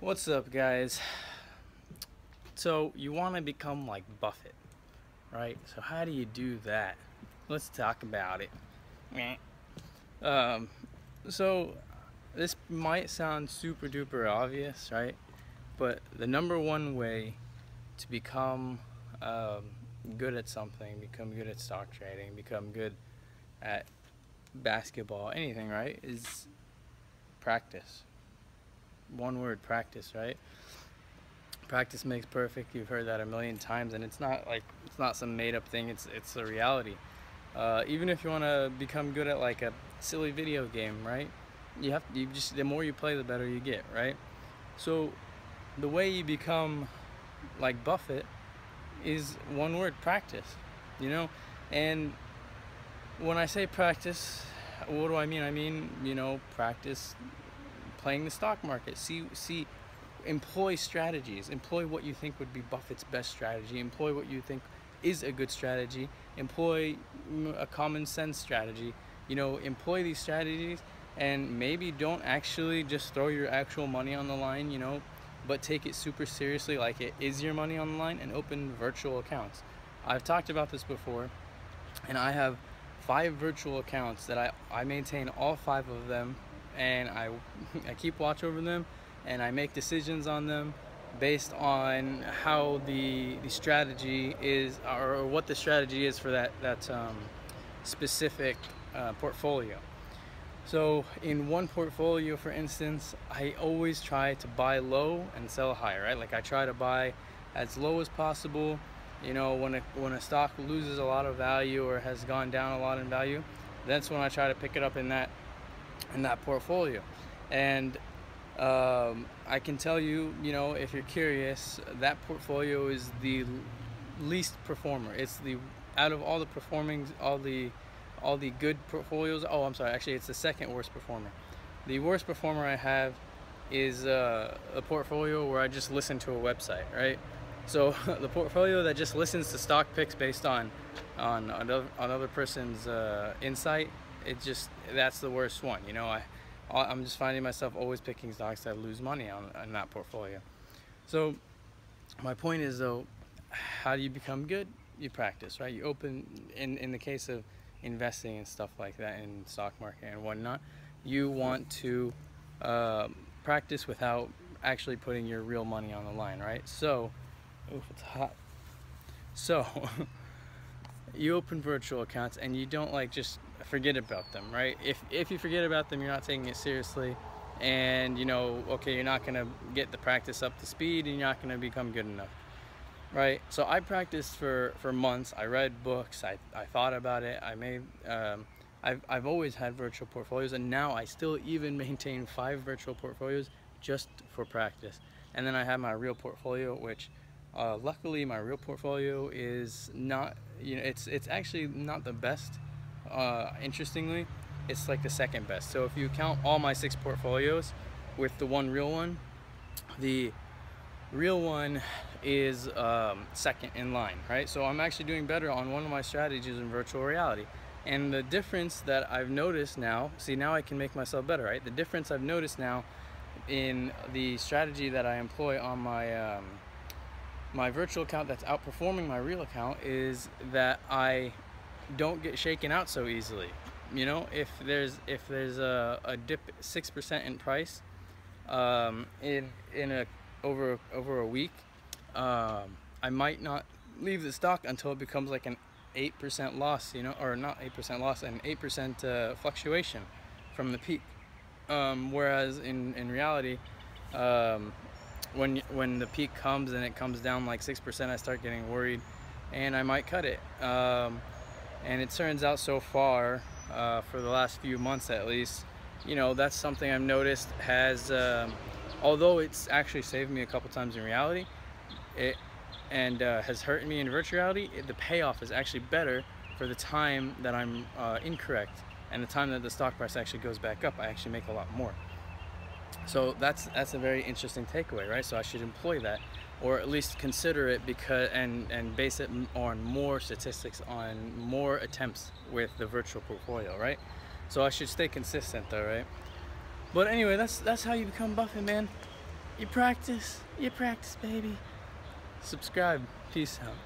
What's up, guys? So you want to become like Buffett, right? So how do you do that? Let's talk about it. Meh. um so this might sound super duper obvious, right? But the number one way to become um, good at something, become good at stock trading, become good at basketball, anything, right, is practice. One word: practice, right? Practice makes perfect. You've heard that a million times, and it's not some made up thing. It's a reality. Even if you want to become good at like a silly video game, right? You just, the more you play, the better you get, right? So the way you become like Buffett is one word: practice. You know, and when I say practice, what do I mean? I mean, practice playing the stock market. See, employ strategies. Employ what you think would be Buffett's best strategy. Employ what you think is a good strategy. Employ a common sense strategy. Employ these strategies, and maybe don't actually just throw your actual money on the line, but take it super seriously, like it is your money on the line, and open virtual accounts. I've talked about this before, and I have 5 virtual accounts that I maintain all 5 of them, and I keep watch over them, and I make decisions on them based on how the strategy is, or what the strategy is for that specific portfolio. So in one portfolio, for instance, I always try to buy low and sell high, right? Like I try to buy as low as possible. When a stock loses a lot of value or has gone down a lot in value, that's when I try to pick it up in that portfolio. And I can tell you, if you're curious, that portfolio is the least performer. It's the, out of all the performing, all the good portfolios. Oh, I'm sorry. Actually, it's the second worst performer. The worst performer I have is a portfolio where I just listen to a website, right? So the portfolio that just listens to stock picks based on another person's insight, that's the worst one. I'm just finding myself always picking stocks that lose money on that portfolio. So my point is, though, how do you become good? You practice, right? You open, in the case of investing and stuff like that in stock market and whatnot, you want to practice without actually putting your real money on the line, right? So, oof, it's hot. So you open virtual accounts, and you don't just forget about them, right? If you forget about them, you're not taking it seriously, and okay, you're not gonna get the practice up to speed, and you're not gonna become good enough, right? So I practiced for months. I read books. I thought about it. I've always had virtual portfolios, and now I still even maintain 5 virtual portfolios just for practice. And then I have my real portfolio, which luckily my real portfolio is not, it's actually not the best. Interestingly, it's like the second best. So if you count all my 6 portfolios with the one real one, the real one is second in line, right? So I'm actually doing better on one of my strategies in virtual reality. And the difference that I've noticed now, see, now I can make myself better, right? The difference I've noticed now in the strategy that I employ on my my virtual account that's outperforming my real account is that I don't get shaken out so easily. If there's a dip 6% in price in over a week, I might not leave the stock until it becomes like an 8% loss, or not 8% loss, an 8% fluctuation from the peak. Whereas in reality, when the peak comes and it comes down like 6%, I start getting worried, and I might cut it. And it turns out, so far, for the last few months at least, that's something I've noticed has, although it's actually saved me a couple times in reality, and has hurt me in virtual reality, the payoff is actually better for the time that I'm incorrect, and the time that the stock price actually goes back up. I actually make a lot more. So that's a very interesting takeaway, right? So I should employ that, or at least consider it, because and base it on more statistics, on more attempts with the virtual portfolio, right? So I should stay consistent, though, right? But anyway, that's how you become Buffett, man. You practice, baby. Subscribe. Peace out.